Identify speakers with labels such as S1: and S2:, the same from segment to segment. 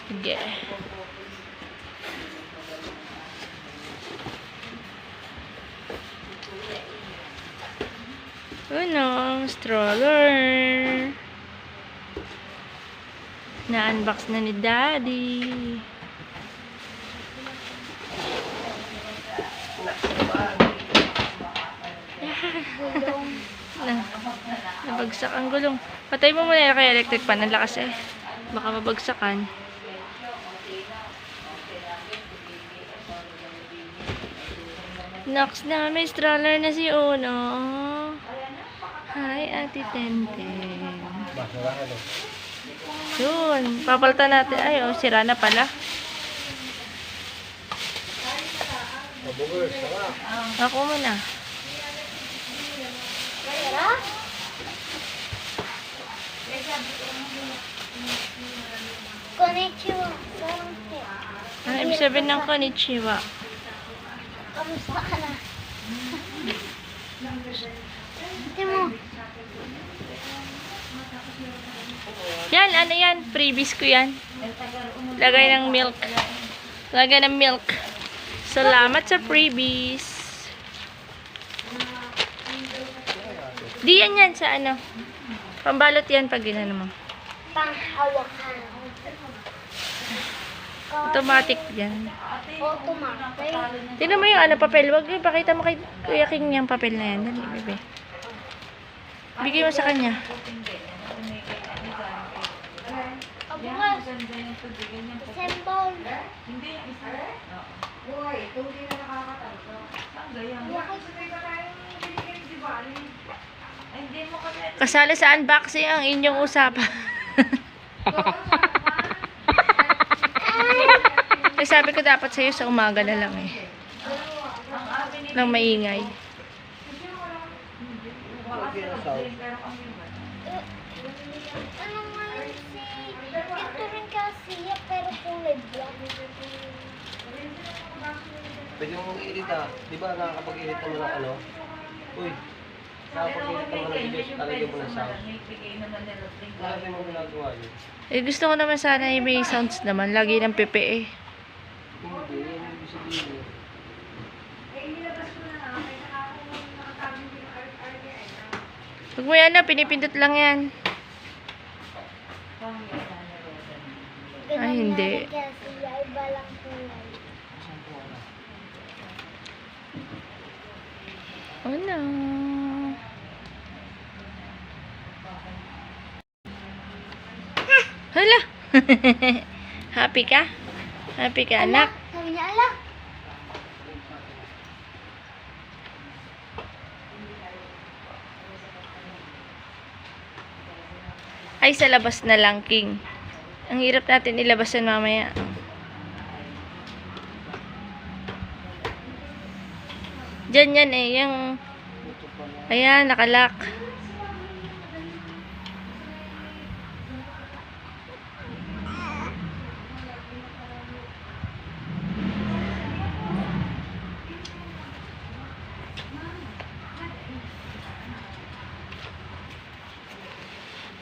S1: Sige. Ano, stroller. Na-unbox na ni Daddy. Nabagsak ang gulong. Patay mo muna kay electric pan. Ang lakas eh. Baka mabagsakan. Nox na, may stroller na si Uno. Hi, Ate Tenten. Yun, papalitan natin. Ay, oh, sira na pala. Ako muna.
S2: Konnichiwa.
S1: Ano ibig sabihin ng konnichiwa?
S2: Kamusta ka na? Ito mo.
S1: Yan, ano yan? Freebies ko yan. Lagay ng milk. Lagay ng milk. Salamat sa freebies. Di yan yan sa ano. Pambalot yan pag ginano mo.
S2: Panghawakan.
S1: Automatic yan.
S2: Automatic.
S1: Tingnan mo yung ano, papel. Wag yung pakita mo kay Kuya King yung papel na yan. Dali, bebe. Bigay mo sa kanya.
S2: Abukas. Assemble.
S1: Kasali sa unboxing ang inyong usapan. Eh, sabi ko dapat sa'yo sa umaga na lang eh. Nang maingay.
S2: Ano nga yun si... Ito rin kasi pero kulay black.
S3: Pwede mong i-edit ah. Di ba nakakapag-edit naman ng ano? Uy, nakakapag-edit naman ng videos, talagyan mo ng sound. Bakit mo ginagawa yun?
S1: Eh, gusto ko naman sana yung may sounds naman. Lagi ng pepe eh.
S3: Hindi, yan yung ibig sabihin.
S1: Huwag mo yan na, pinipindot lang yan. Ay, hindi.
S2: Kasi iba lang kulay.
S1: Oh no. Hala! Happy ka? Happy ka, anak?
S2: Sabi niya, ala.
S1: Ay, sa labas na lang, King. Ang hirap natin ilabasan mamaya. Diyan yan eh, yung... Ayan, nakalak.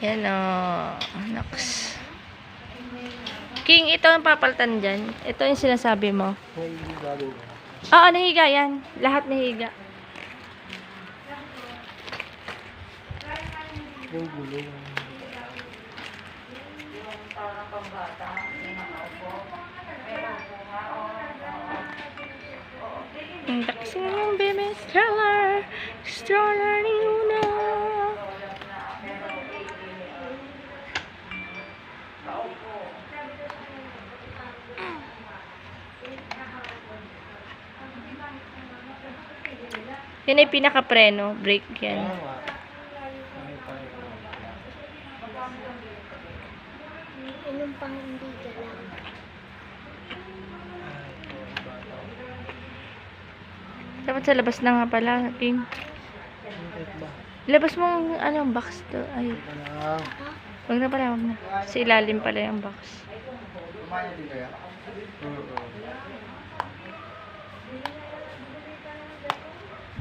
S1: Yan o. Nox. King, ito ang papalitan dyan. Ito yung sinasabi mo.
S3: Ay, galing.
S1: Oo, nahiga yan. Lahat nahiga.
S3: Yung gulo.
S1: Ang taksi ng baby stroller. Stroller ni Una. Yan ay pinaka-preno. Brake yan.
S2: Inom pang hindi ka lang.
S1: Dapat sa labas na nga pala, King. Labas mo ang ano, box to. Ay, wag na pala, wag na. Sa ilalim pala yung box.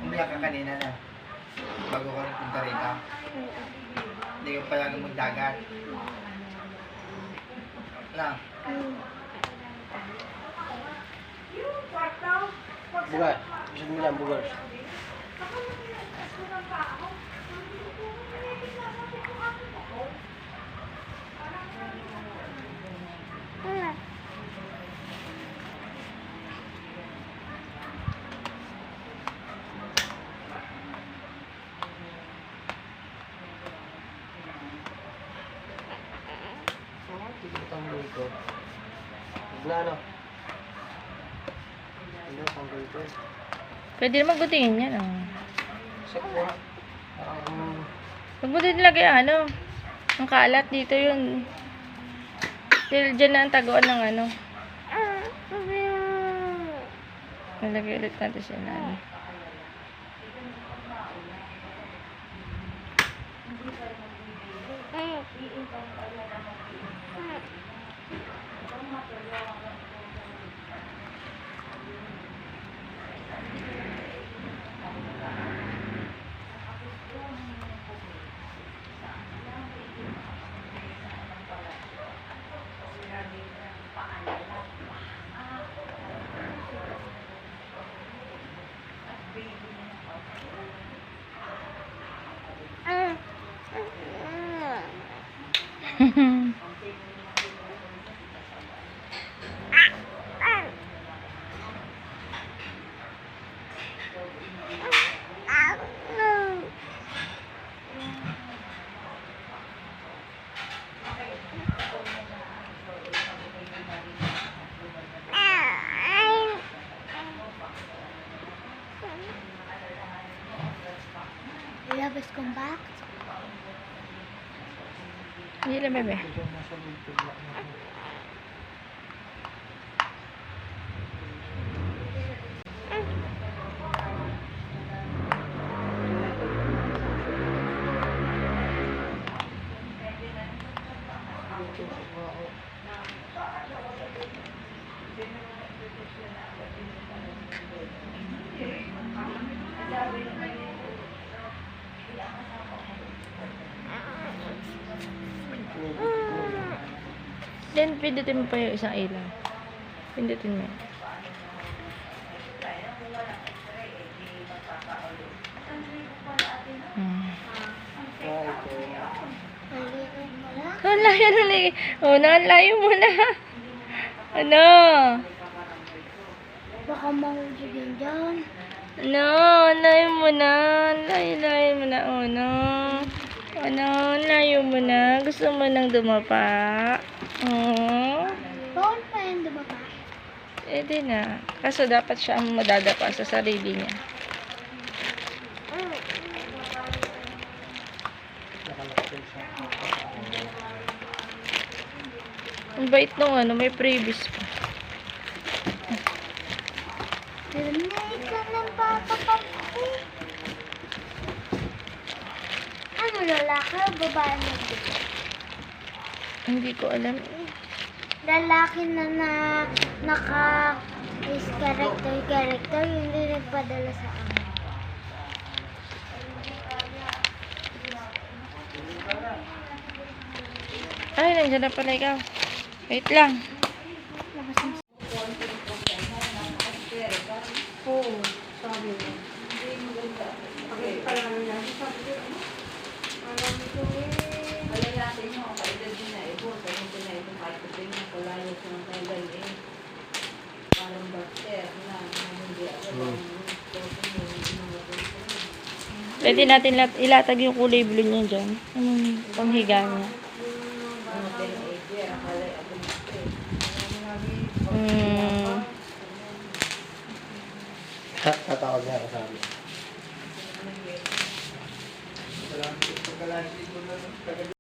S4: Umiyak ka kanina na. Bago ka nagpunta rito. Hindi ka pala magdagat. Lang.
S3: Bugar. Gusto mo lang, bugar. Tigil tanggol ko. Na ano? Ano, tanggol ko.
S1: Pwede naman gutingin yan, oh.
S3: Kasi kuha. Parang,
S1: Huwag mo din lagay, ano, ang kalat dito yun. Dahil dyan na ang taguan ng ano. Nalagay ulit natin siya na ano.
S2: Labas kong back.
S1: Hindi lang, bebe. Then, pindutin mo pa yung isang ilaw. Pindutin mo. Ang layo na lang. Oh, ang layo mo na. Ano?
S2: Baka mahulog yan dyan.
S1: Ano? Ang layo mo na. Ang layo mo na. Oh, no. Ano? Ang layo mo na. Gusto mo nang dumapa? Oh.
S2: Bawal pa yan, diba ba?
S1: Eh, di na. Kaso dapat siya ang madadapa sa sarili niya. Ang bait nung ano, may previous pa.
S2: Narinig ka ng papapapu. Ano, lalaki o babae na dito?
S1: Hindi ko alam.
S2: Lalaki na naka is character, hindi nagpadala sa amin.
S1: Ay, nandiyan na pala ikaw. Wait lang.
S2: Labas mo. Oo, sabi mo.
S1: Pwede natin ilatag yung kulay blue niya dyan. Panghiga niya.
S3: tatawag niya ako sa amin.
S4: Pagkalasik ko na.